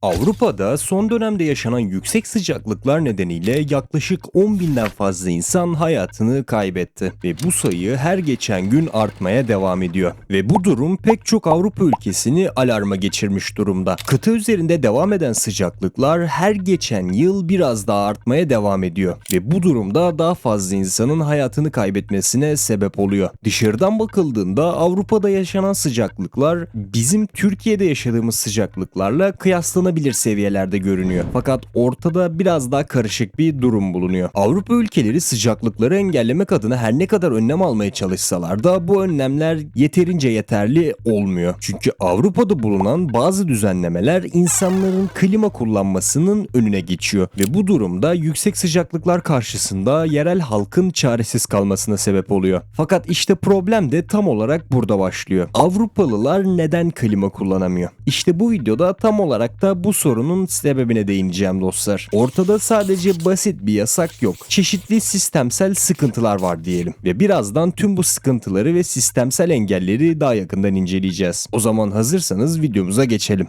Avrupa'da son dönemde yaşanan yüksek sıcaklıklar nedeniyle yaklaşık 10 binden fazla insan hayatını kaybetti ve bu sayı her geçen gün artmaya devam ediyor. Ve bu durum pek çok Avrupa ülkesini alarma geçirmiş durumda. Kıta üzerinde devam eden sıcaklıklar her geçen yıl biraz daha artmaya devam ediyor ve bu durumda daha fazla insanın hayatını kaybetmesine sebep oluyor. Dışarıdan bakıldığında Avrupa'da yaşanan sıcaklıklar bizim Türkiye'de yaşadığımız sıcaklıklarla kıyaslanabilir seviyelerde görünüyor. Fakat ortada biraz daha karışık bir durum bulunuyor. Avrupa ülkeleri sıcaklıkları engellemek adına her ne kadar önlem almaya çalışsalar da bu önlemler yeterince yeterli olmuyor. Çünkü Avrupa'da bulunan bazı düzenlemeler insanların klima kullanmasının önüne geçiyor ve bu durumda yüksek sıcaklıklar karşısında yerel halkın çaresiz kalmasına sebep oluyor. Fakat işte problem de tam olarak burada başlıyor. Avrupalılar neden klima kullanamıyor? İşte bu videoda tam olarak da bu sorunun sebebine değineceğim dostlar. Ortada sadece basit bir yasak yok. Çeşitli sistemsel sıkıntılar var diyelim ve birazdan tüm bu sıkıntıları ve sistemsel engelleri daha yakından inceleyeceğiz. O zaman hazırsanız videomuza geçelim.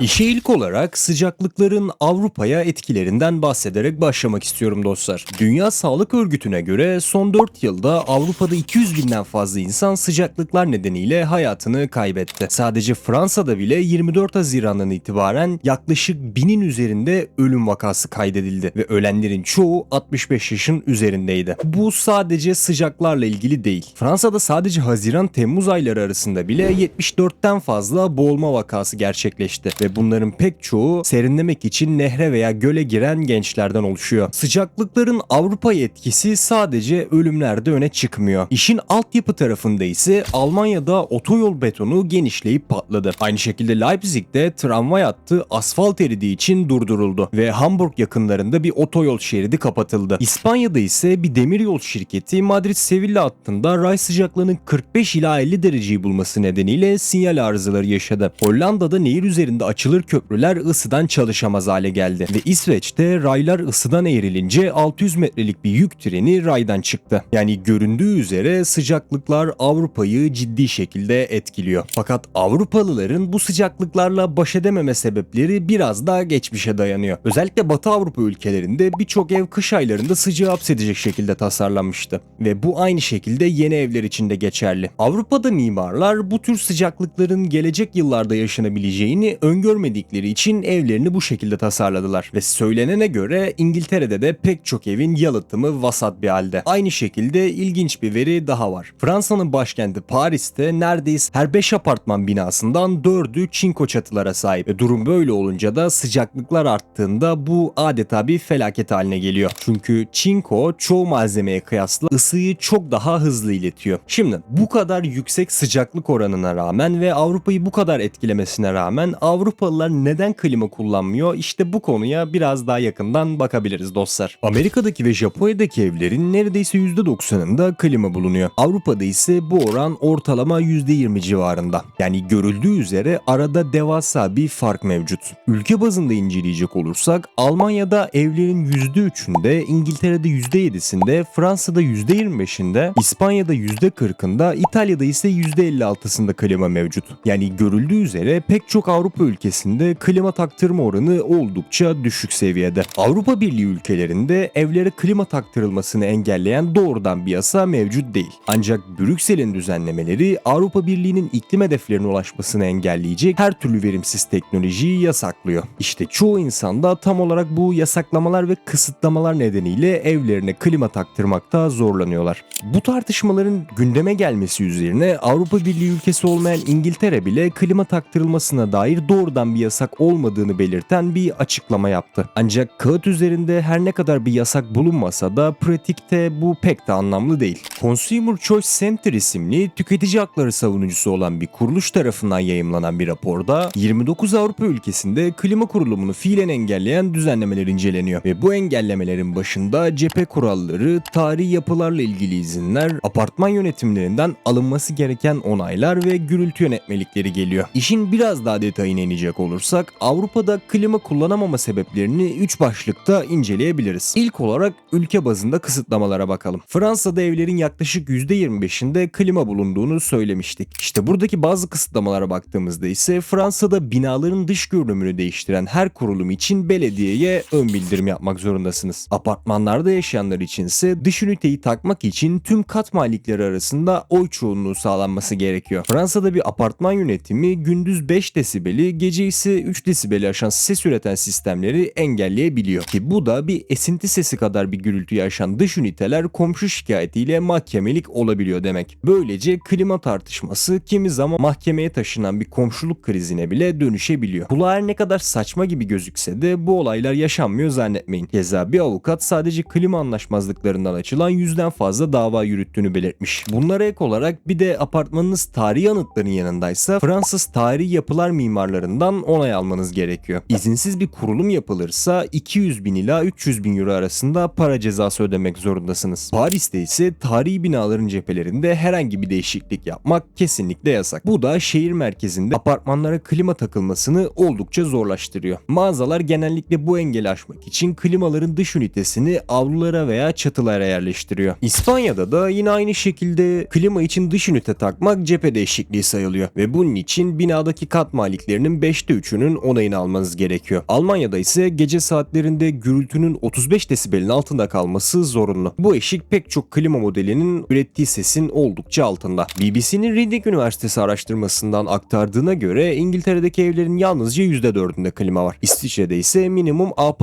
İşe ilk olarak sıcaklıkların Avrupa'ya etkilerinden bahsederek başlamak istiyorum dostlar. Dünya Sağlık Örgütü'ne göre son 4 yılda Avrupa'da 200 binden fazla insan sıcaklıklar nedeniyle hayatını kaybetti. Sadece Fransa'da bile 24 Haziran'dan itibaren yaklaşık 1000'in üzerinde ölüm vakası kaydedildi ve ölenlerin çoğu 65 yaşın üzerindeydi. Bu sadece sıcaklarla ilgili değil. Fransa'da sadece Haziran-Temmuz ayları arasında bile 74'ten fazla boğulma vakası gerçekleşti ve bunların pek çoğu serinlemek için nehre veya göle giren gençlerden oluşuyor. Sıcaklıkların Avrupa'ya etkisi sadece ölümlerde öne çıkmıyor. İşin altyapı tarafında ise Almanya'da otoyol betonu genişleyip patladı. Aynı şekilde Leipzig'te tramvay hattı asfalt eridiği için durduruldu ve Hamburg yakınlarında bir otoyol şeridi kapatıldı. İspanya'da ise bir demiryol şirketi Madrid-Sevilla hattında ray sıcaklığının 45 ila 50 dereceyi bulması nedeniyle sinyal arızaları yaşadı. Hollanda'da nehir üzerinde açılır köprüler ısıdan çalışamaz hale geldi ve İsveç'te raylar ısıdan eğrilince 600 metrelik bir yük treni raydan çıktı. Yani göründüğü üzere sıcaklıklar Avrupa'yı ciddi şekilde etkiliyor. Fakat Avrupalıların bu sıcaklıklarla baş edememe sebepleri biraz daha geçmişe dayanıyor. Özellikle Batı Avrupa ülkelerinde birçok ev kış aylarında sıcağı hapsedecek şekilde tasarlanmıştı ve bu aynı şekilde yeni evler için de geçerli. Avrupa'da mimarlar bu tür sıcaklıkların gelecek yıllarda yaşanabileceğini öngörmedikleri için evlerini bu şekilde tasarladılar ve söylenene göre İngiltere'de de pek çok evin yalıtımı vasat bir halde. Aynı şekilde ilginç bir veri daha var. Fransa'nın başkenti Paris'te neredeyse her 5 apartman binasından 4'ü çinko çatılara sahip ve durum böyle olunca da sıcaklıklar arttığında bu adeta bir felaket haline geliyor. Çünkü çinko çoğu malzemeye kıyasla ısıyı çok daha hızlı iletiyor. Şimdi bu kadar yüksek sıcaklık oranına rağmen ve Avrupa'yı bu kadar etkilemesine rağmen Avrupalılar neden klima kullanmıyor? İşte bu konuya biraz daha yakından bakabiliriz dostlar. Amerika'daki ve Japonya'daki evlerin neredeyse %90'ında klima bulunuyor. Avrupa'da ise bu oran ortalama %20 civarında. Yani görüldüğü üzere arada devasa bir fark mevcut. Ülke bazında inceleyecek olursak Almanya'da evlerin %3'ünde, İngiltere'de %7'sinde, Fransa'da %25'inde, İspanya'da %40'ında, İtalya'da ise %56'sında klima mevcut. Yani görüldüğü üzere pek çok Avrupa ülkesinde klima taktırma oranı oldukça düşük seviyede. Avrupa Birliği ülkelerinde evlere klima taktırılmasını engelleyen doğrudan bir yasa mevcut değil. Ancak Brüksel'in düzenlemeleri Avrupa Birliği'nin iklim hedeflerine ulaşmasını engelleyecek her türlü verimsiz teknolojiyi yasaklıyor. İşte çoğu insan da tam olarak bu yasaklamalar ve kısıtlamalar nedeniyle evlerine klima taktırmakta zorlanıyorlar. Bu tartışmaların gündeme gelmesi üzerine Avrupa Birliği ülkesi olmayan İngiltere bile klima taktırılmasına dair doğrudan bir yasak olmadığını belirten bir açıklama yaptı. Ancak kağıt üzerinde her ne kadar bir yasak bulunmasa da pratikte bu pek de anlamlı değil. Consumer Choice Center isimli tüketici hakları savunucusu olan bir kuruluş tarafından yayımlanan bir raporda 29 Avrupa ülkesinde klima kurulumunu fiilen engelleyen düzenlemeler inceleniyor ve bu engellemelerin başında cephe kuralları, tarihi yapılarla ilgili izinler, apartman yönetimlerinden alınması gereken onaylar ve gürültü yönetmelikleri geliyor. İşin biraz daha detayına ineceğiz tanımlayacak olursak Avrupa'da klima kullanamama sebeplerini 3 başlıkta inceleyebiliriz. İlk olarak ülke bazında kısıtlamalara bakalım. Fransa'da evlerin yaklaşık %25'inde klima bulunduğunu söylemiştik. İşte buradaki bazı kısıtlamalara baktığımızda ise Fransa'da binaların dış görünümünü değiştiren her kurulum için belediyeye ön bildirim yapmak zorundasınız. Apartmanlarda yaşayanlar içinse dış üniteyi takmak için tüm kat malikleri arasında oy çoğunluğu sağlanması gerekiyor. Fransa'da bir apartman yönetimi gündüz 5 desibeli, gece ise 3 desibeli aşan ses üreten sistemleri engelleyebiliyor. Ki bu da bir esinti sesi kadar bir gürültüyü aşan dış üniteler komşu şikayetiyle mahkemelik olabiliyor demek. Böylece klima tartışması kimi zaman mahkemeye taşınan bir komşuluk krizine bile dönüşebiliyor. Kulağa her ne kadar saçma gibi gözükse de bu olaylar yaşanmıyor zannetmeyin. Keza bir avukat sadece klima anlaşmazlıklarından açılan 100'den fazla dava yürüttüğünü belirtmiş. Bunlara ek olarak bir de apartmanınız tarihi anıtların yanındaysa Fransız tarihi yapılar mimarlarından onay almanız gerekiyor. İzinsiz bir kurulum yapılırsa 200 bin ila 300 bin euro arasında para cezası ödemek zorundasınız. Paris'te ise tarihi binaların cephelerinde herhangi bir değişiklik yapmak kesinlikle yasak. Bu da şehir merkezinde apartmanlara klima takılmasını oldukça zorlaştırıyor. Mağazalar genellikle bu engeli aşmak için klimaların dış ünitesini avlulara veya çatılara yerleştiriyor. İspanya'da da yine aynı şekilde klima için dış ünite takmak cephe değişikliği sayılıyor ve bunun için binadaki kat maliklerinin 5'te 3'ünün onayını almanız gerekiyor. Almanya'da ise gece saatlerinde gürültünün 35 desibelin altında kalması zorunlu. Bu eşik pek çok klima modelinin ürettiği sesin oldukça altında. BBC'nin Reading Üniversitesi araştırmasından aktardığına göre İngiltere'deki evlerin yalnızca %4'ünde klima var. İsviçre'de ise minimum A++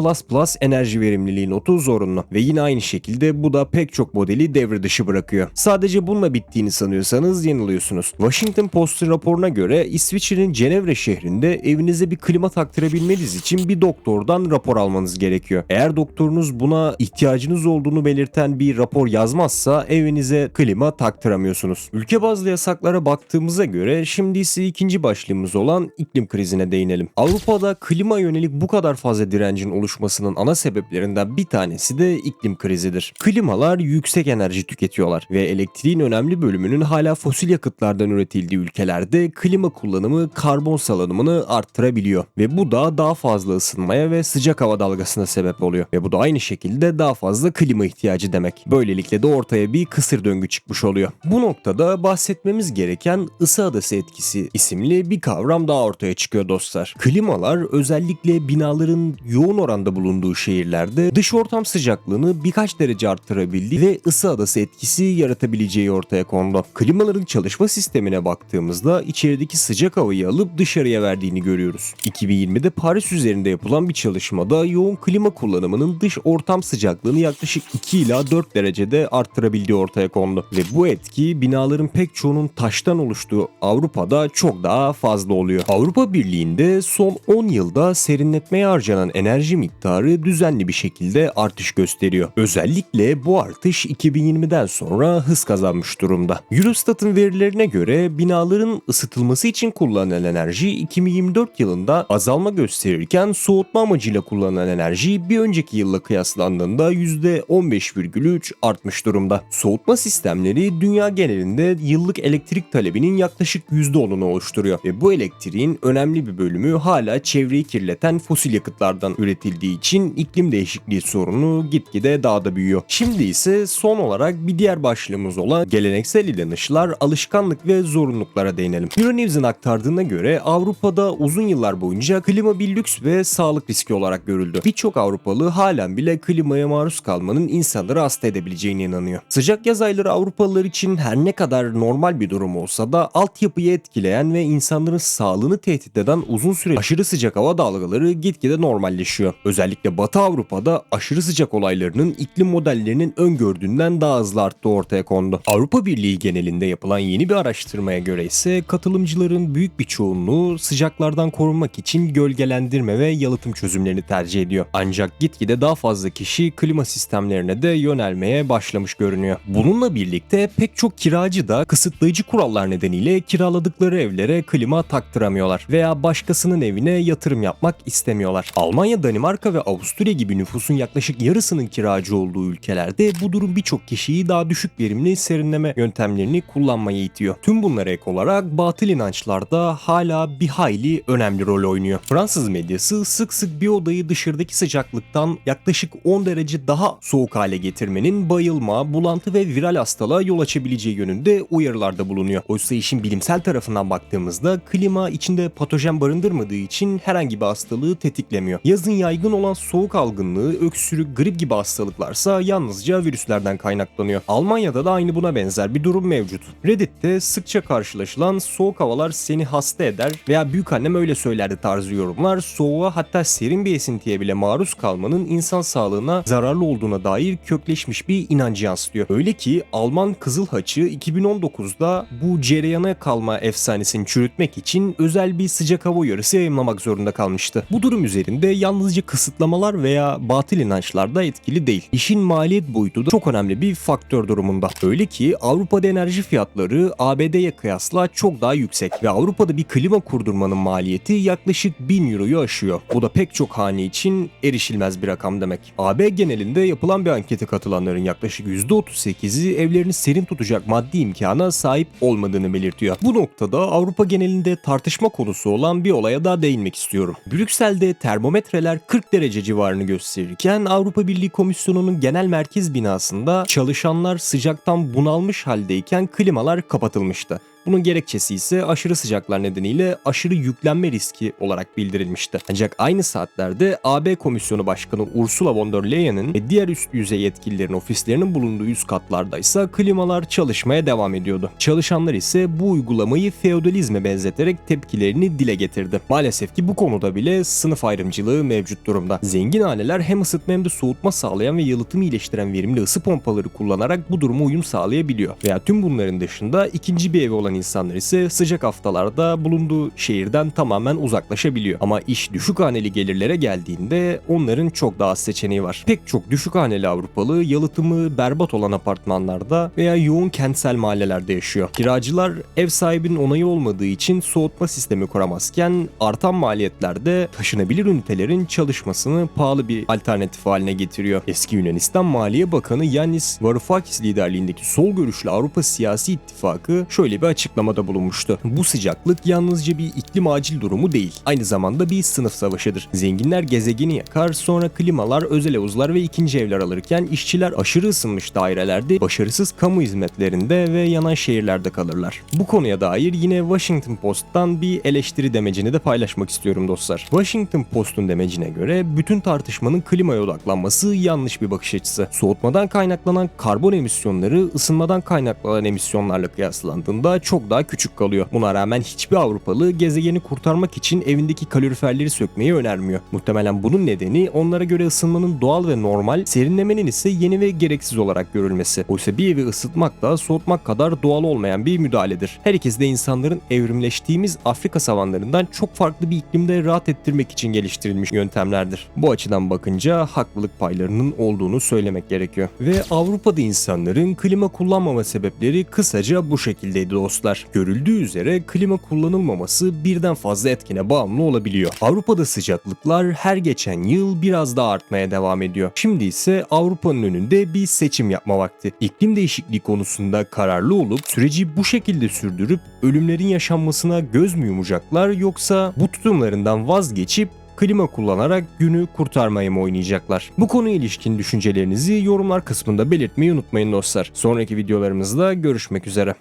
enerji verimliliği notu zorunlu ve yine aynı şekilde bu da pek çok modeli devre dışı bırakıyor. Sadece bununla bittiğini sanıyorsanız yanılıyorsunuz. Washington Post'un raporuna göre İsviçre'nin Cenevre şehrinde evinize bir klima taktırabilmeniz için bir doktordan rapor almanız gerekiyor. Eğer doktorunuz buna ihtiyacınız olduğunu belirten bir rapor yazmazsa evinize klima taktıramıyorsunuz. Ülke bazlı yasaklara baktığımıza göre şimdi ise ikinci başlığımız olan iklim krizine değinelim. Avrupa'da klima yönelik bu kadar fazla direncin oluşmasının ana sebeplerinden bir tanesi de iklim krizidir. Klimalar yüksek enerji tüketiyorlar ve elektriğin önemli bölümünün hala fosil yakıtlardan üretildiği ülkelerde klima kullanımı karbon salınımını arttırabiliyor ve bu da daha fazla ısınmaya ve sıcak hava dalgasına sebep oluyor ve bu da aynı şekilde daha fazla klima ihtiyacı demek. Böylelikle de ortaya bir kısır döngü çıkmış oluyor. Bu noktada bahsetmemiz gereken ısı adası etkisi isimli bir kavram daha ortaya çıkıyor dostlar. Klimalar özellikle binaların yoğun oranda bulunduğu şehirlerde dış ortam sıcaklığını birkaç derece arttırabildiği ve ısı adası etkisi yaratabileceği ortaya kondu. Klimaların çalışma sistemine baktığımızda içerideki sıcak havayı alıp dışarıya verdiğini görüyoruz. 2020'de Paris üzerinde yapılan bir çalışmada yoğun klima kullanımının dış ortam sıcaklığını yaklaşık 2 ila 4 derecede arttırabildiği ortaya kondu ve bu etki binaların pek çoğunun taştan oluştuğu Avrupa'da çok daha fazla oluyor. Avrupa Birliği'nde son 10 yılda serinletmeye harcanan enerji miktarı düzenli bir şekilde artış gösteriyor. Özellikle bu artış 2020'den sonra hız kazanmış durumda. Eurostat'ın verilerine göre binaların ısıtılması için kullanılan enerji 2024 yılında azalma gösterirken soğutma amacıyla kullanılan enerji bir önceki yılla kıyaslandığında %15,3 artmış durumda. Soğutma sistemleri dünya genelinde yıllık elektrik talebinin yaklaşık %10'unu oluşturuyor ve bu elektriğin önemli bir bölümü hala çevreyi kirleten fosil yakıtlardan üretildiği için iklim değişikliği sorunu gitgide daha da büyüyor. Şimdi ise son olarak bir diğer başlığımız olan geleneksel inanışlar, alışkanlık ve zorunluluklara değinelim. Euronews'in aktardığına göre Avrupa'da uzun yıllar boyunca klima bir lüks ve sağlık riski olarak görüldü. Birçok Avrupalı halen bile klimaya maruz kalmanın insanları hasta edebileceğine inanıyor. Sıcak yaz ayları Avrupalılar için her ne kadar normal bir durum olsa da altyapıyı etkileyen ve insanların sağlığını tehdit eden uzun süre aşırı sıcak hava dalgaları gitgide normalleşiyor. Özellikle Batı Avrupa'da aşırı sıcak olaylarının iklim modellerinin öngördüğünden daha hızlı arttığı ortaya kondu. Avrupa Birliği genelinde yapılan yeni bir araştırmaya göre ise katılımcıların büyük bir çoğunluğu sıcaklardan korunmak için gölgelendirme ve yalıtım çözümlerini tercih ediyor. Ancak gitgide daha fazla kişi klima sistemlerine de yönelmeye başlamış görünüyor. Bununla birlikte pek çok kiracı da kısıtlayıcı kurallar nedeniyle kiraladıkları evlere klima taktıramıyorlar veya başkasının evine yatırım yapmak istemiyorlar. Almanya, Danimarka ve Avusturya gibi nüfusun yaklaşık yarısının kiracı olduğu ülkelerde bu durum birçok kişiyi daha düşük verimli serinleme yöntemlerini kullanmaya itiyor. Tüm bunlara ek olarak batıl inançlarda hala bir hayli ilgili önemli rol oynuyor. Fransız medyası sık sık bir odayı dışarıdaki sıcaklıktan yaklaşık 10 derece daha soğuk hale getirmenin bayılma, bulantı ve viral hastalığa yol açabileceği yönünde uyarılarda bulunuyor. Oysa işin bilimsel tarafından baktığımızda klima içinde patojen barındırmadığı için herhangi bir hastalığı tetiklemiyor. Yazın yaygın olan soğuk algınlığı, öksürük, grip gibi hastalıklarsa yalnızca virüslerden kaynaklanıyor. Almanya'da da aynı buna benzer bir durum mevcut. Reddit'te sıkça karşılaşılan soğuk havalar seni hasta eder veya büyükannem öyle söylerdi tarzı yorumlar soğuğa hatta serin bir esintiye bile maruz kalmanın insan sağlığına zararlı olduğuna dair kökleşmiş bir inancı yansıtıyor. Öyle ki Alman Kızıl Haçı 2019'da bu cereyana kalma efsanesini çürütmek için özel bir sıcak hava uyarısı yayımlamak zorunda kalmıştı. Bu durum üzerinde yalnızca kısıtlamalar veya batıl inançlar da etkili değil. İşin maliyet boyutu da çok önemli bir faktör durumunda. Öyle ki Avrupa'da enerji fiyatları ABD'ye kıyasla çok daha yüksek ve Avrupa'da bir klima kurdurmanın maliyeti yaklaşık 1000 euroyu aşıyor. Bu da pek çok hane için erişilmez bir rakam demek. AB genelinde yapılan bir ankete katılanların yaklaşık %38'i evlerini serin tutacak maddi imkana sahip olmadığını belirtiyor. Bu noktada Avrupa genelinde tartışma konusu olan bir olaya daha değinmek istiyorum. Brüksel'de termometreler 40 derece civarını gösterirken Avrupa Birliği Komisyonu'nun genel merkez binasında çalışanlar sıcaktan bunalmış haldeyken klimalar kapatılmıştı. Bunun gerekçesi ise aşırı sıcaklar nedeniyle aşırı yüklenme riski olarak bildirilmişti. Ancak aynı saatlerde AB Komisyonu Başkanı Ursula von der Leyen'in ve diğer üst düzey yetkililerin ofislerinin bulunduğu üst katlarda ise klimalar çalışmaya devam ediyordu. Çalışanlar ise bu uygulamayı feodalizme benzeterek tepkilerini dile getirdi. Maalesef ki bu konuda bile sınıf ayrımcılığı mevcut durumda. Zengin aileler hem ısıtma hem de soğutma sağlayan ve yalıtımı iyileştiren verimli ısı pompaları kullanarak bu duruma uyum sağlayabiliyor. Veya tüm bunların dışında ikinci bir evi olan insanlar ise sıcak haftalarda bulunduğu şehirden tamamen uzaklaşabiliyor. Ama iş düşük haneli gelirlere geldiğinde onların çok daha az seçeneği var. Pek çok düşük haneli Avrupalı yalıtımı berbat olan apartmanlarda veya yoğun kentsel mahallelerde yaşıyor. Kiracılar ev sahibinin onayı olmadığı için soğutma sistemi kuramazken artan maliyetlerde taşınabilir ünitelerin çalışmasını pahalı bir alternatif haline getiriyor. Eski Yunanistan Maliye Bakanı Yannis Varoufakis liderliğindeki sol görüşlü Avrupa Siyasi İttifakı şöyle bir açıklamada bulunmuştu. Bu sıcaklık yalnızca bir iklim acil durumu değil, aynı zamanda bir sınıf savaşıdır. Zenginler gezegeni yakar, sonra klimalar, özel havuzlar ve ikinci evler alırken işçiler aşırı ısınmış dairelerde, başarısız kamu hizmetlerinde ve yanan şehirlerde kalırlar. Bu konuya dair yine Washington Post'tan bir eleştiri demecini de paylaşmak istiyorum dostlar. Washington Post'un demecine göre bütün tartışmanın klimaya odaklanması yanlış bir bakış açısı. Soğutmadan kaynaklanan karbon emisyonları ısınmadan kaynaklanan emisyonlarla kıyaslandığında çok daha küçük kalıyor. Buna rağmen hiçbir Avrupalı gezegeni kurtarmak için evindeki kaloriferleri sökmeyi önermiyor. Muhtemelen bunun nedeni onlara göre ısınmanın doğal ve normal, serinlemenin ise yeni ve gereksiz olarak görülmesi. Oysa bir evi ısıtmak da soğutmak kadar doğal olmayan bir müdahaledir. Her ikisi de insanların evrimleştiğimiz Afrika savanlarından çok farklı bir iklimde rahat ettirmek için geliştirilmiş yöntemlerdir. Bu açıdan bakınca haklılık paylarının olduğunu söylemek gerekiyor. Ve Avrupa'da insanların klima kullanmama sebepleri kısaca bu şekildeydi dostlar. Görüldüğü üzere klima kullanılmaması birden fazla etkene bağımlı olabiliyor. Avrupa'da sıcaklıklar her geçen yıl biraz daha artmaya devam ediyor. Şimdi ise Avrupa'nın önünde bir seçim yapma vakti. İklim değişikliği konusunda kararlı olup süreci bu şekilde sürdürüp ölümlerin yaşanmasına göz mü yumacaklar, yoksa bu tutumlarından vazgeçip klima kullanarak günü kurtarmaya mı oynayacaklar? Bu konuya ilişkin düşüncelerinizi yorumlar kısmında belirtmeyi unutmayın dostlar. Sonraki videolarımızda görüşmek üzere.